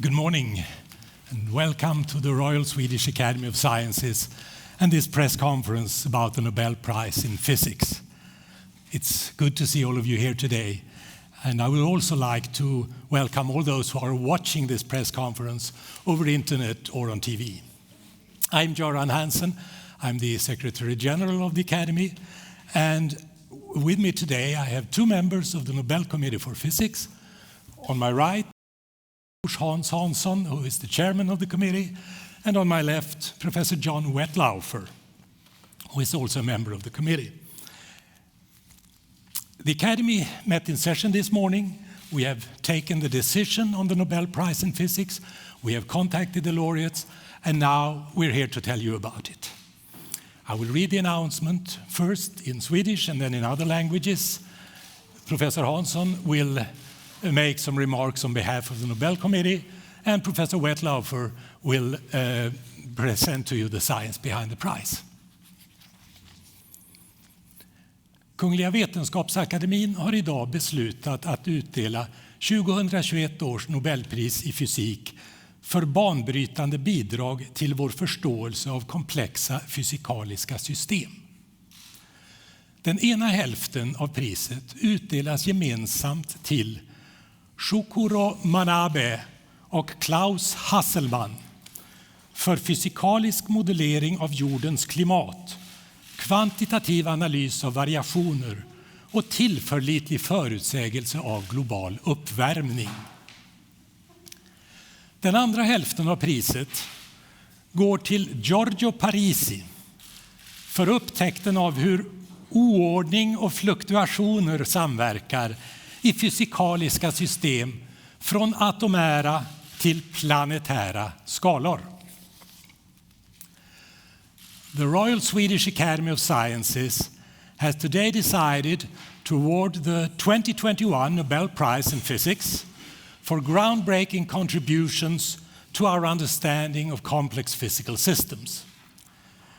Good morning and welcome to the Royal Swedish Academy of Sciences and this press conference about the Nobel Prize in Physics. It's good to see all of you here today, and I would also like to welcome all those who are watching this press conference over the internet or on TV. I'm Göran Hansen. I'm the Secretary General of the Academy, and with me today I have two members of the Nobel Committee for Physics. On my right, Hans Hansson, who is the chairman of the committee, and on my left, Professor John Wetlaufer, who is also a member of the committee. The Academy met in session this morning. We have taken the decision on the Nobel Prize in Physics. We have contacted the laureates, and now we're here to tell you about it. I will read the announcement first in Swedish and then in other languages. Professor Hansson will make some remarks on behalf of the Nobel Committee, and Professor Wetlaufer will present to you the science behind the prize. Kungliga Vetenskapsakademin har idag beslutat att utdela 2021 års Nobelpris i fysik för banbrytande bidrag till vår förståelse av komplexa fysikaliska system. Den ena hälften av priset utdelas gemensamt till Syukuro Manabe och Klaus Hasselmann för fysikalisk modellering av jordens klimat, kvantitativ analys av variationer och tillförlitlig förutsägelse av global uppvärmning. Den andra hälften av priset går till Giorgio Parisi för upptäckten av hur oordning och fluktuationer samverkar i fysikaliska system från atomära till planetära skalor. The Royal Swedish Academy of Sciences has today decided to award the 2021 Nobel Prize in Physics for groundbreaking contributions to our understanding of complex physical systems.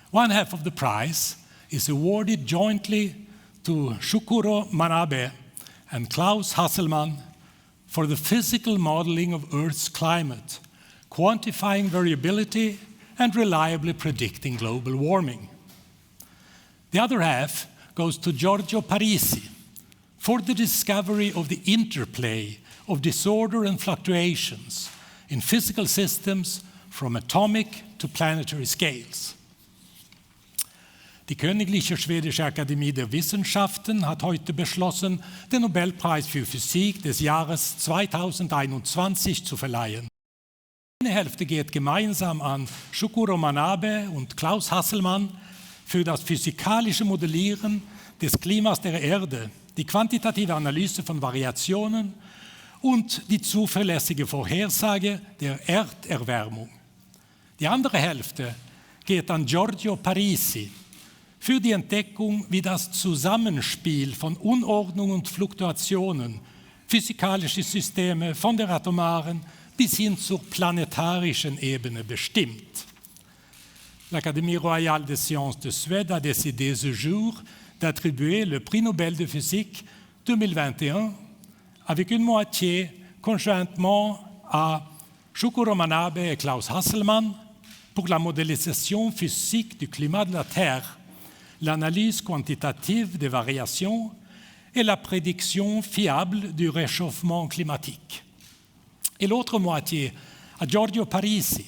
One half of the prize is awarded jointly to Syukuro Manabe and Klaus Hasselmann for the physical modeling of Earth's climate, quantifying variability and reliably predicting global warming. The other half goes to Giorgio Parisi for the discovery of the interplay of disorder and fluctuations in physical systems from atomic to planetary scales. Die Königliche Schwedische Akademie der Wissenschaften hat heute beschlossen, den Nobelpreis für Physik des Jahres 2021 zu verleihen. Eine Hälfte geht gemeinsam an Syukuro Manabe und Klaus Hasselmann für das physikalische Modellieren des Klimas der Erde, die quantitative Analyse von Variationen und die zuverlässige Vorhersage der Erderwärmung. Die andere Hälfte geht an Giorgio Parisi für die Entdeckung, wie das Zusammenspiel von Unordnung und Fluktuationen physikalische Systeme von der atomaren bis hin zur planetarischen Ebene bestimmt. L'Académie royale des sciences de Suède a décidé ce jour d'attribuer le prix Nobel de physique 2021 avec une moitié conjointement à Syukuro Manabe et Klaus Hasselmann pour la modélisation physique du climat de la Terre, l'analyse quantitative des variations et la prédiction fiable du réchauffement climatique. Et l'autre moitié à Giorgio Parisi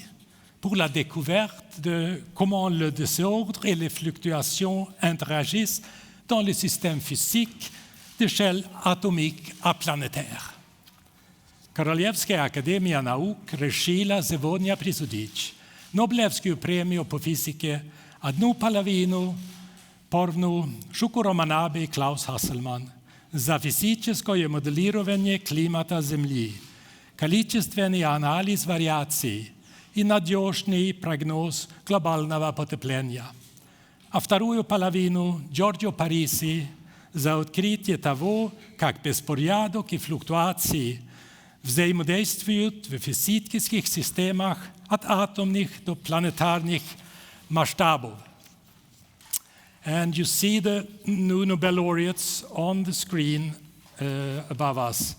pour la découverte de comment le désordre et les fluctuations interagissent dans les systèmes physiques d'échelle atomique à planétaire. Korolievskaja Akademija nauk rešila Zevodnja prisudich, Nobelevsku premiju po fizike, одну половину Porvnu Syukuro Manabe и Klaus Hasselmann за физическое моделирование климата Земли, количественный анализ вариаций и надежный прогноз глобального потепления. А вторую половину Giorgio Parisi за открытие того, как беспорядок и флуктуации взаимодействуют в физических системах от атомных до планетарных масштабов. And you see the new Nobel laureates on the screen above us.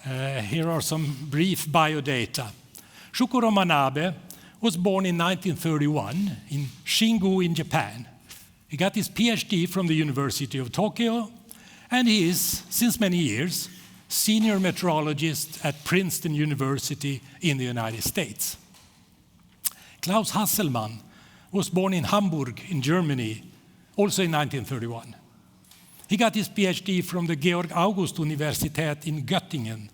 Here are some brief biodata. Syukuro Manabe was born in 1931 in Shingu in Japan. He got his PhD from the University of Tokyo, and he is, since many years, senior meteorologist at Princeton University in the United States. Klaus Hasselmann was born in Hamburg in Germany, also in 1931. He got his PhD from the Georg August Universität in Göttingen,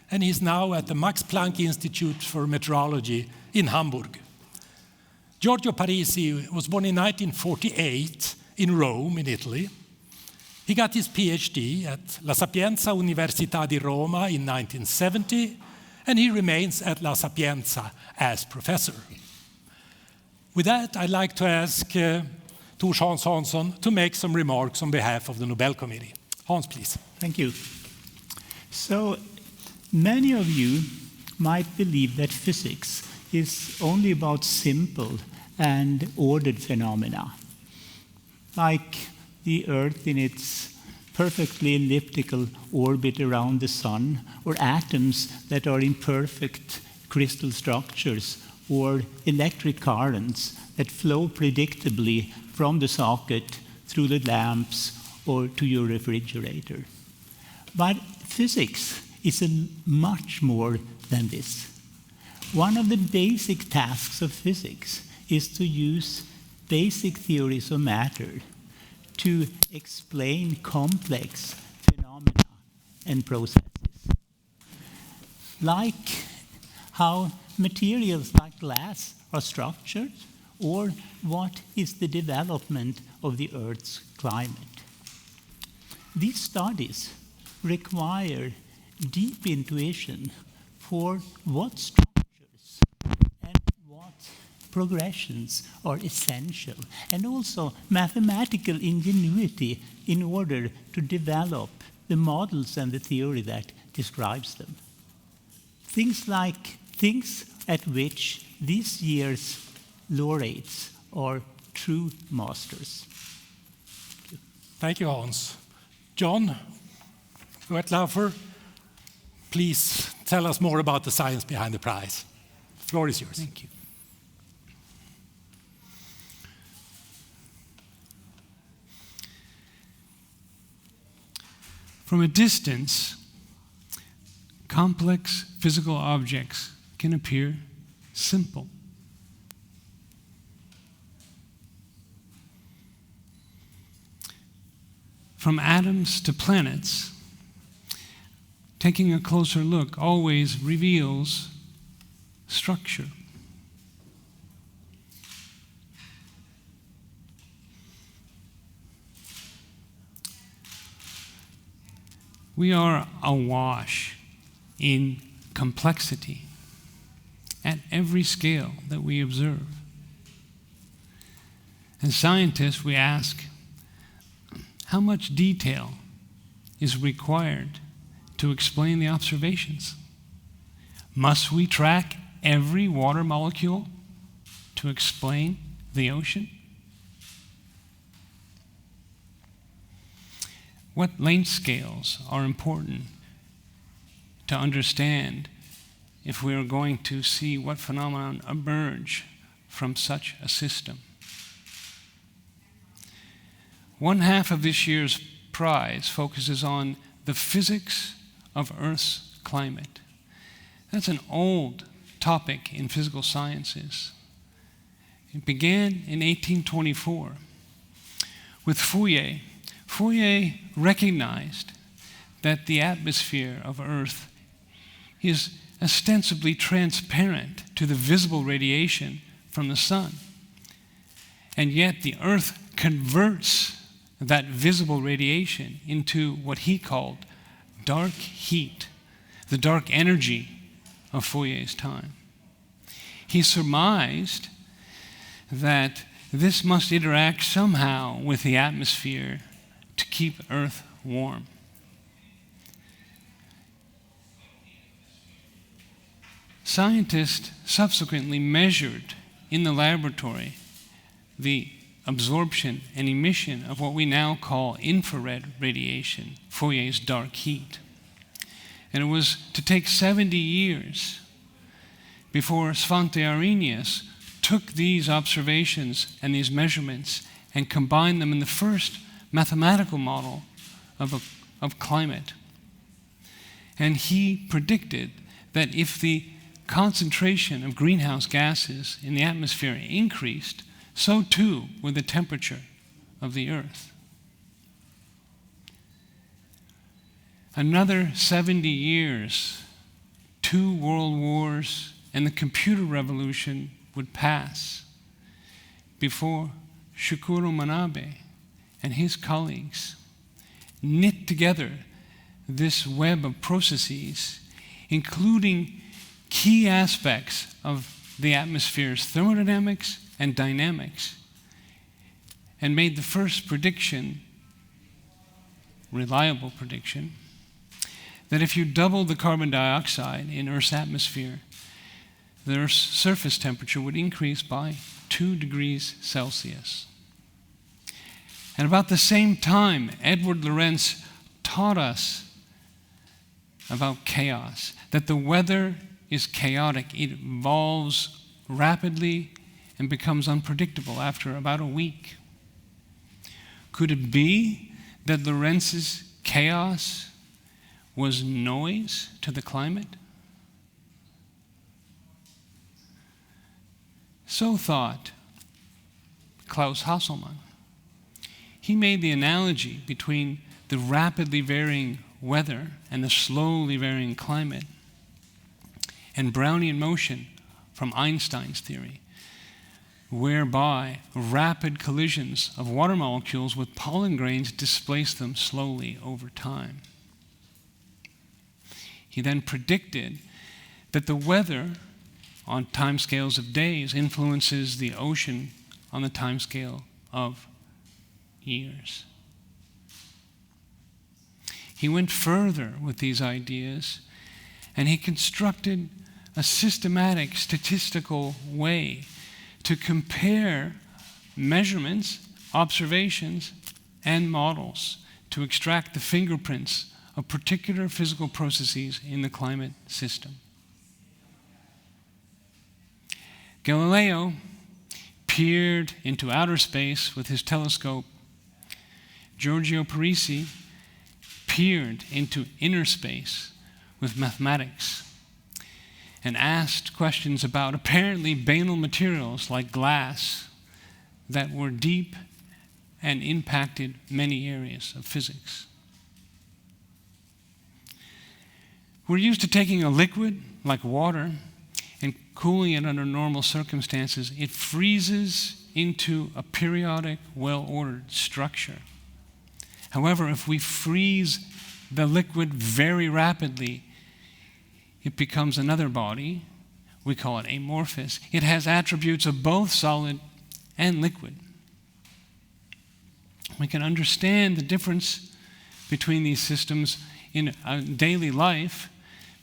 and he's now at the Max Planck Institute for Meteorology in Hamburg. Giorgio Parisi was born in 1948 in Rome, in Italy. He got his PhD at La Sapienza Università di Roma in 1970, and he remains at La Sapienza as professor. With that, I'd like to ask Tors Hans Hansson to make some remarks on behalf of the Nobel Committee. Hans, please. Thank you. So, many of you might believe that physics is only about simple and ordered phenomena, like the Earth in its perfectly elliptical orbit around the Sun, or atoms that are in perfect crystal structures, or electric currents that flow predictably from the socket through the lamps or to your refrigerator. But physics is much more than this. One of the basic tasks of physics is to use basic theories of matter to explain complex phenomena and processes. Like how materials like glass are structured, or what is the development of the Earth's climate. These studies require deep intuition for what structures and what progressions are essential, and also mathematical ingenuity in order to develop the models and the theory that describes them. Things at which this year's laureates are true masters. Thank you, Hans. John Goettlaufer, please tell us more about the science behind the prize. The floor is yours. Thank you. From a distance, complex physical objects can appear simple. From atoms to planets, taking a closer look always reveals structure. We are awash in complexity at every scale that we observe. As scientists, we ask, how much detail is required to explain the observations? Must we track every water molecule to explain the ocean? What length scales are important to understand if we are going to see what phenomenon emerge from such a system? One half of this year's prize focuses on the physics of Earth's climate. That's an old topic in physical sciences. It began in 1824 with Fourier. Fourier recognized that the atmosphere of Earth is ostensibly transparent to the visible radiation from the sun. And yet the Earth converts that visible radiation into what he called dark heat, the dark energy of Fourier's time. He surmised that this must interact somehow with the atmosphere to keep Earth warm. Scientists subsequently measured in the laboratory the absorption and emission of what we now call infrared radiation, Fourier's dark heat. And it was to take 70 years before Svante Arrhenius took these observations and these measurements and combined them in the first mathematical model of climate. And he predicted that if the concentration of greenhouse gases in the atmosphere increased, so too would the temperature of the Earth. Another 70 years, 2 world wars, and the computer revolution would pass before Syukuro Manabe and his colleagues knit together this web of processes, including key aspects of the atmosphere's thermodynamics and dynamics, and made the first prediction, reliable prediction, that if you double the carbon dioxide in Earth's atmosphere, the Earth's surface temperature would increase by 2 degrees Celsius. And about the same time, Edward Lorenz taught us about chaos, that the weather is chaotic. It evolves rapidly and becomes unpredictable after about a week. Could it be that Lorenz's chaos was noise to the climate? So thought Klaus Hasselmann. He made the analogy between the rapidly varying weather and the slowly varying climate and Brownian motion from Einstein's theory, whereby rapid collisions of water molecules with pollen grains displace them slowly over time. He then predicted that the weather on timescales of days influences the ocean on the timescale of years. He went further with these ideas, and he constructed a systematic statistical way to compare measurements, observations, and models to extract the fingerprints of particular physical processes in the climate system. Galileo peered into outer space with his telescope. Giorgio Parisi peered into inner space with mathematics and asked questions about apparently banal materials like glass that were deep and impacted many areas of physics. We're used to taking a liquid like water and cooling it under normal circumstances. It freezes into a periodic, well-ordered structure. However, if we freeze the liquid very rapidly, it becomes another body. We call it amorphous. It has attributes of both solid and liquid. We can understand the difference between these systems in daily life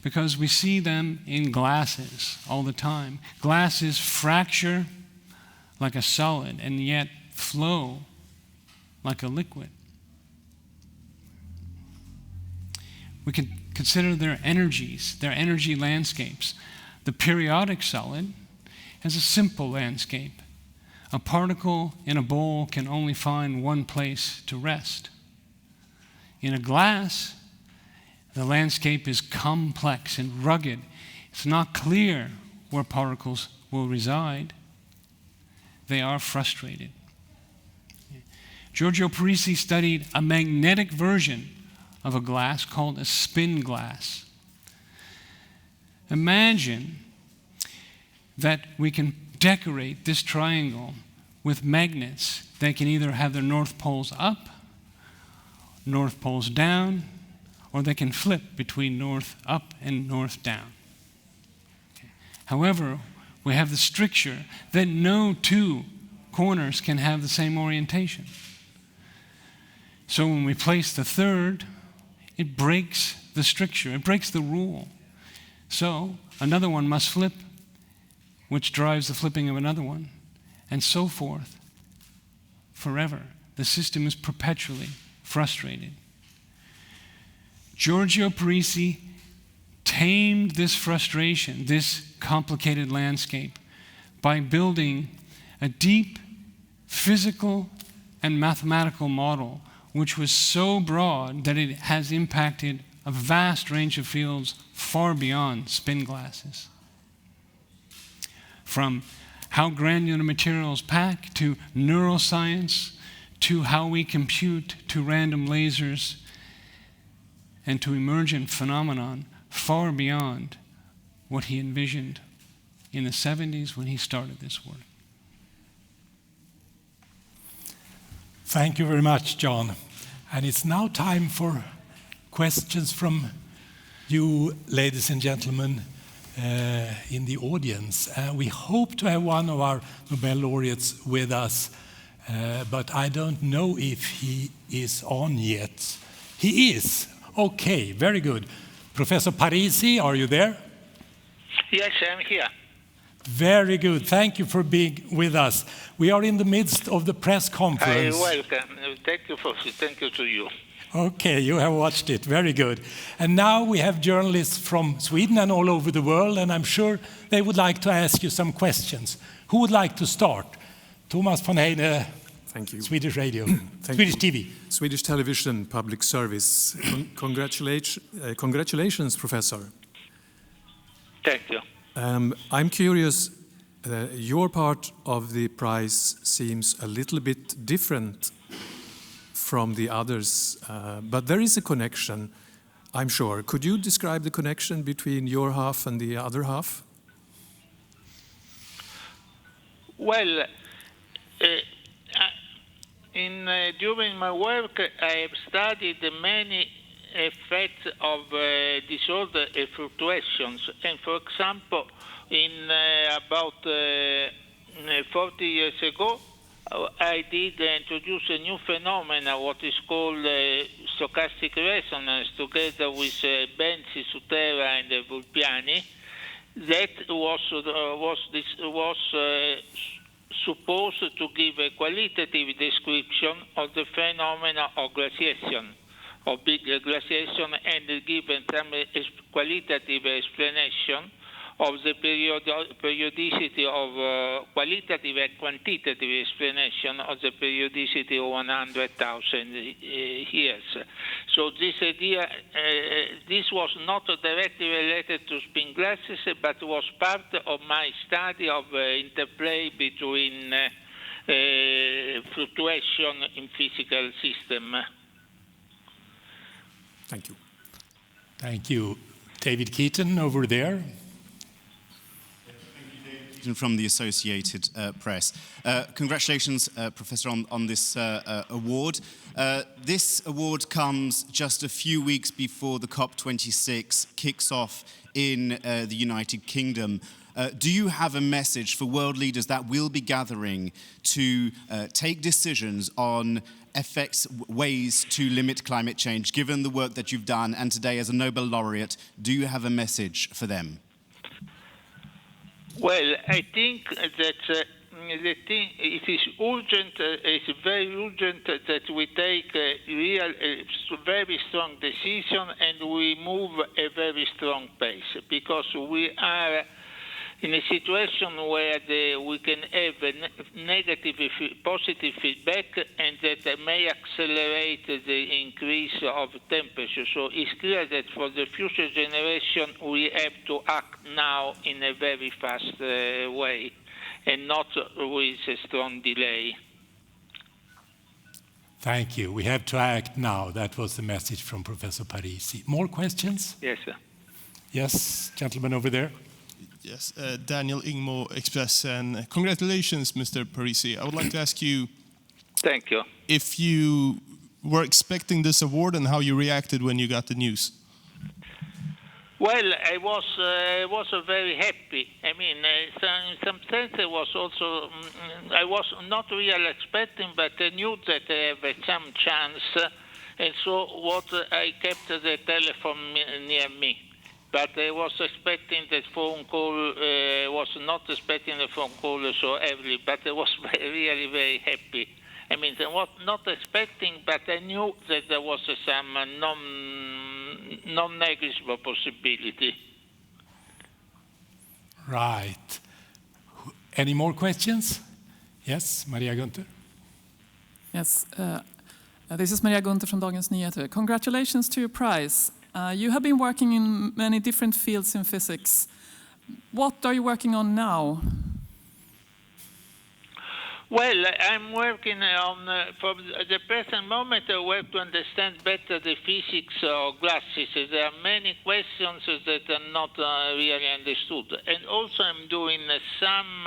because we see them in glasses all the time. Glasses fracture like a solid and yet flow like a liquid. We can consider their energies, their energy landscapes. The periodic solid has a simple landscape. A particle in a bowl can only find one place to rest. In a glass, the landscape is complex and rugged. It's not clear where particles will reside. They are frustrated. Giorgio Parisi studied a magnetic version of a glass called a spin glass. Imagine that we can decorate this triangle with magnets that can either have their north poles up, north poles down, or they can flip between north up and north down. Okay. However, we have the stricture that no two corners can have the same orientation. So when we place the third, it breaks the stricture, it breaks the rule. So another one must flip, which drives the flipping of another one, and so forth, forever. The system is perpetually frustrated. Giorgio Parisi tamed this frustration, this complicated landscape, by building a deep physical and mathematical model which was so broad that it has impacted a vast range of fields far beyond spin glasses. From how granular materials pack, to neuroscience, to how we compute, to random lasers, and to emergent phenomenon far beyond what he envisioned in the 70s when he started this work. Thank you very much, John. And it's now time for questions from you, ladies and gentlemen, in the audience. We hope to have one of our Nobel laureates with us, but I don't know if he is on yet. He is. Okay, very good. Professor Parisi, are you there? Yes, I'm here. Very good. Thank you for being with us. We are in the midst of the press conference. Welcome. Thank you to you. Okay, you have watched it. Very good. And now we have journalists from Sweden and all over the world, and I'm sure they would like to ask you some questions. Who would like to start? Thomas von Heine, Thank you. Swedish Radio, Swedish TV. Swedish Television Public Service. Congratulations, Professor. Thank you. I'm curious, your part of the prize seems a little bit different from the others, but there is a connection, I'm sure. Could you describe the connection between your half and the other half? Well, during my work, I have studied many effects of disorder fluctuations. And for example, in about 40 years ago, I did introduce a new phenomenon, what is called stochastic resonance, together with Benzi, Sutera, and Vulpiani. That was supposed to give a qualitative description of the phenomena of glaciation, of big glaciation, and give some qualitative explanation of the periodicity of qualitative and quantitative explanation of the periodicity of 100,000 years. So this idea, this was not directly related to spin glasses, but was part of my study of interplay between fluctuation in physical system. Thank you. Thank you. David Keaton over there. From the Associated Press. Congratulations, Professor, on this award. This award comes just a few weeks before the COP26 kicks off in the United Kingdom. Do you have a message for world leaders that will be gathering to take decisions on ways to limit climate change, given the work that you've done, and today as a Nobel laureate, do you have a message for them? Well, I think that it is urgent, it's very urgent that we take a very strong decision and we move a very strong pace, because we are in a situation where we can have a negative, positive feedback, and that may accelerate the increase of temperature. So it's clear that for the future generation, we have to act now in a very fast way, and not with a strong delay. Thank you. We have to act now. That was the message from Professor Parisi. More questions? Yes, sir. Yes, gentleman over there. Yes, Daniel Ingmo, Express, and congratulations, Mr. Parisi. I would like to ask you, thank you, if you were expecting this award and how you reacted when you got the news. Well, I was very happy. I mean, in some sense, I was not really expecting, but I knew that I have some chance, and so I kept the telephone near me. But I was expecting that phone call, was not expecting the phone call so early, but I was really very happy. I mean, I was not expecting, but I knew that there was some non-negligible possibility. Right. Any more questions? Yes, Maria Gunter. Yes, this is Maria Gunter from Dagens Nyheter. Congratulations to your prize. You have been working in many different fields in physics. What are you working on now? Well, I'm working on, for the present moment, I work to understand better the physics of glasses. There are many questions that are not really understood. And also I'm doing some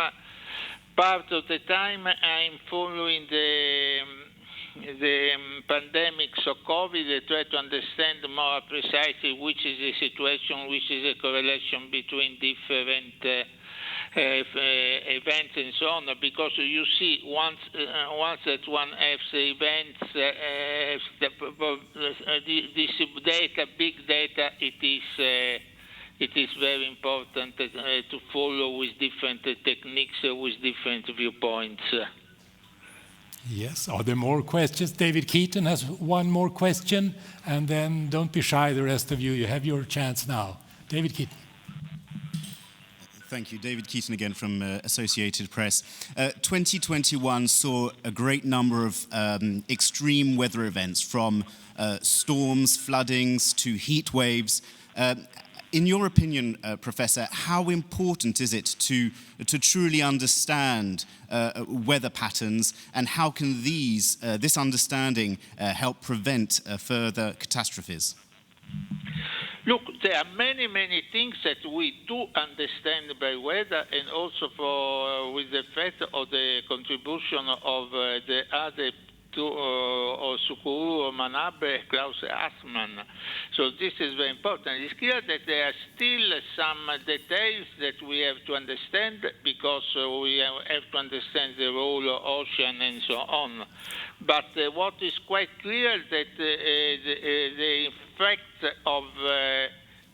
part of the time I'm following the pandemics of COVID, try to understand more precisely which is the situation, which is the correlation between different events and so on, because you see once that one has events, this data, big data, it is very important to follow with different techniques, with different viewpoints. Yes, are there more questions? David Keaton has one more question, and then don't be shy, the rest of you. You have your chance now. David Keaton. Thank you. David Keaton again from Associated Press. 2021 saw a great number of extreme weather events, from storms, floodings to heat waves. In your opinion, Professor, how important is it to truly understand weather patterns, and how can this understanding help prevent further catastrophes? Look, there are many, many things that we do understand by weather, and also with the effect of the contribution of the other two, or Syukuro, or Manabe, Klaus, Hasselmann. So this is very important. It's clear that there are still some details that we have to understand, because we have to understand the role of ocean and so on. But what is quite clear that the effect of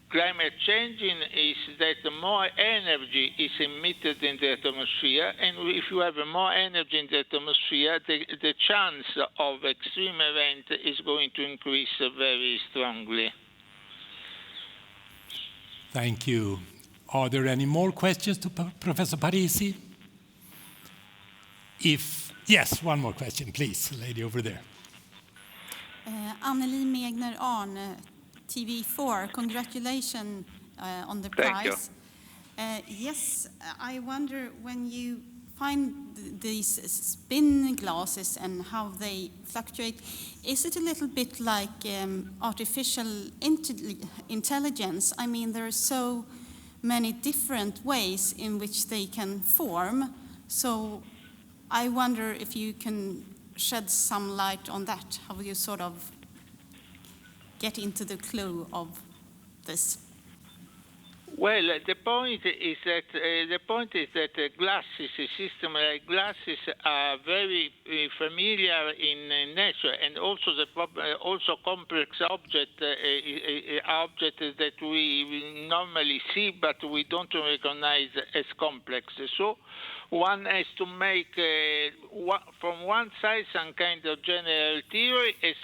climate changing is that more energy is emitted in the atmosphere, and if you have more energy in the atmosphere, the chance of extreme event is going to increase very strongly. Thank you. Are there any more questions to Professor Parisi? Yes, one more question, please, lady over there. Anneli Megner-Arn, TV4, congratulations on the prize. Yes, I wonder, when you find these spin glasses and how they fluctuate, is it a little bit like artificial intelligence? I mean, there are so many different ways in which they can form. So I wonder if you can shed some light on that, how you sort of get into the clue of this. Well, the point is that glasses, a system like glasses, are very familiar in nature, and also complex objects that we normally see, but we don't recognize as complex. So one has to make from one side some kind of general theory, and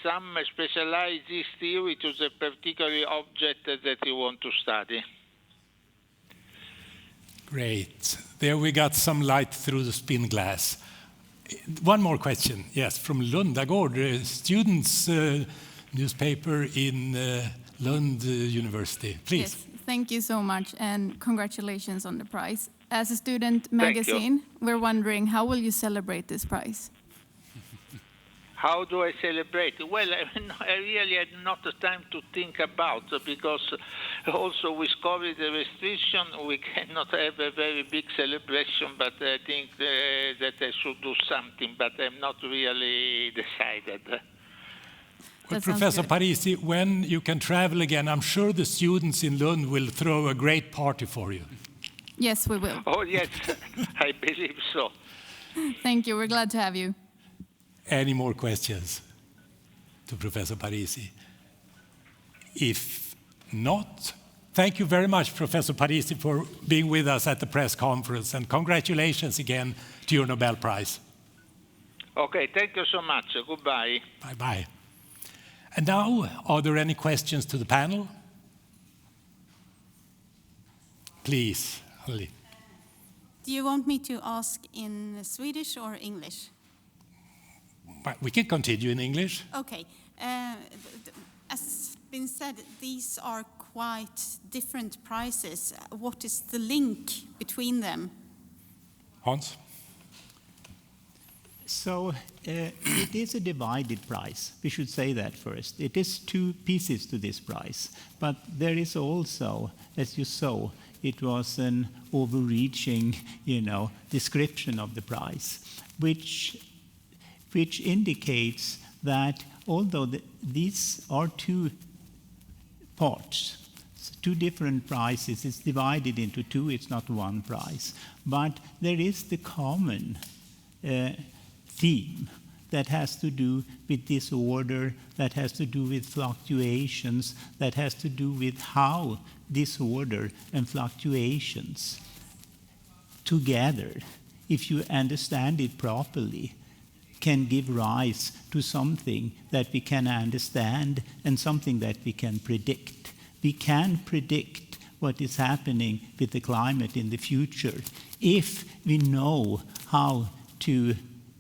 some specialize this theory to the particular object that you want to study. Great. There we got some light through the spin glass. One more question. Yes, from Lundagård, students' newspaper in Lund University. Please. Yes, thank you so much, and congratulations on the prize. As a student magazine, we're wondering, how will you celebrate this prize? How do I celebrate? Well, I really had not the time to think about, because also with COVID restriction, we cannot have a very big celebration, but I think that I should do something, but I'm not really decided. Well, Professor Parisi, when you can travel again, I'm sure the students in Lund will throw a great party for you. Yes, we will. Oh, yes, I believe so. Thank you. We're glad to have you. Any more questions to Professor Parisi? If not, thank you very much, Professor Parisi, for being with us at the press conference, and congratulations again to your Nobel Prize. Okay, thank you so much. Goodbye. Bye-bye. And now, are there any questions to the panel? Please, Ali. Do you want me to ask in Swedish or English? But we can continue in English. Okay. As been said, these are quite different prices. What is the link between them? Hans? So it is a divided prize. We should say that first. It is two pieces to this prize. But there is also, as you saw, it was an overreaching, description of the prize, which indicates that although these are two parts, two different prizes, it's divided into two, it's not one prize. But there is the common theme that has to do with disorder, that has to do with fluctuations, that has to do with how disorder and fluctuations together, if you understand it properly, can give rise to something that we can understand and something that we can predict. We can predict what is happening with the climate in the future if we know how to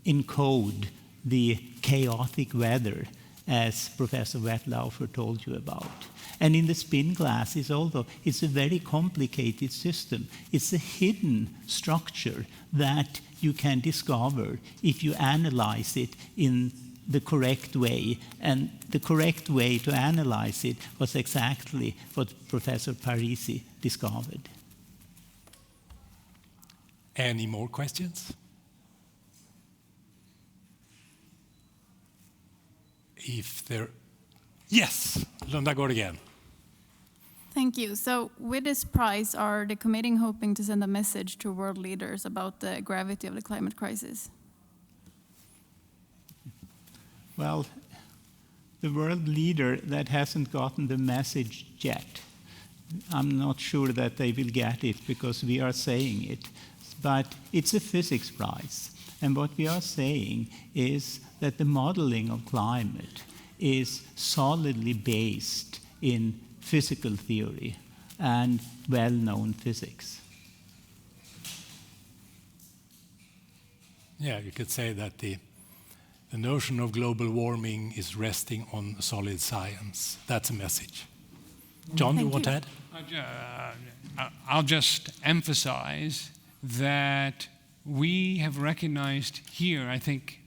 encode the chaotic weather, as Professor Wettlaufer told you about. And in the spin glasses, although it's a very complicated system, it's a hidden structure that you can discover if you analyze it in the correct way. And the correct way to analyze it was exactly what Professor Parisi discovered. Any more questions? Yes, Lunda går again. Thank you. So with this prize, are the committee hoping to send a message to world leaders about the gravity of the climate crisis? Well, the world leader that hasn't gotten the message yet, I'm not sure that they will get it because we are saying it. But it's a physics prize. And what we are saying is that the modeling of climate is solidly based in physical theory and well-known physics. Yeah, you could say that the notion of global warming is resting on solid science. That's a message. John, you want to add? I'll just emphasize that we have recognized here, I think,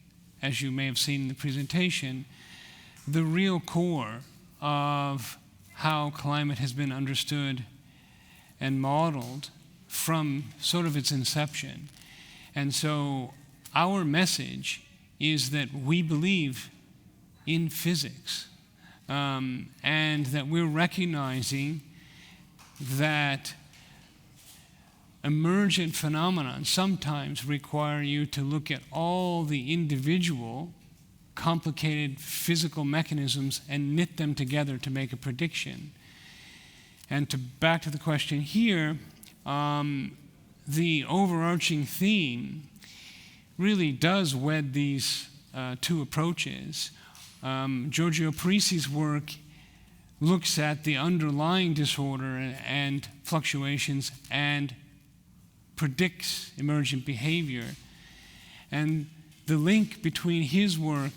as you may have seen in the presentation, the real core of how climate has been understood and modeled from sort of its inception. And so our message is that we believe in physics, and that we're recognizing that emergent phenomena sometimes require you to look at all the individual complicated physical mechanisms and knit them together to make a prediction. And back to the question here, the overarching theme really does wed these two approaches. Giorgio Parisi's work looks at the underlying disorder and fluctuations and predicts emergent behavior. And the link between his work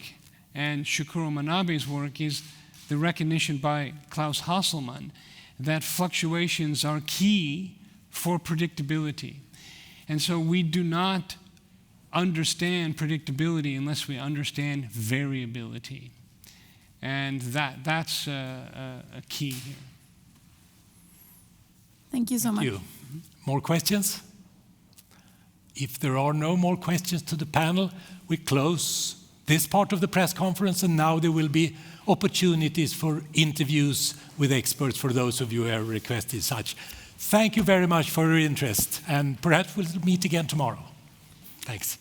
and Syukuro Manabe's work is the recognition by Klaus Hasselmann that fluctuations are key for predictability. And so we do not understand predictability unless we understand variability. And that's a key here. Thank you so much. Thank you. More questions? If there are no more questions to the panel, we close this part of the press conference, and now there will be opportunities for interviews with experts for those of you who have requested such. Thank you very much for your interest, and perhaps we'll meet again tomorrow. Thanks.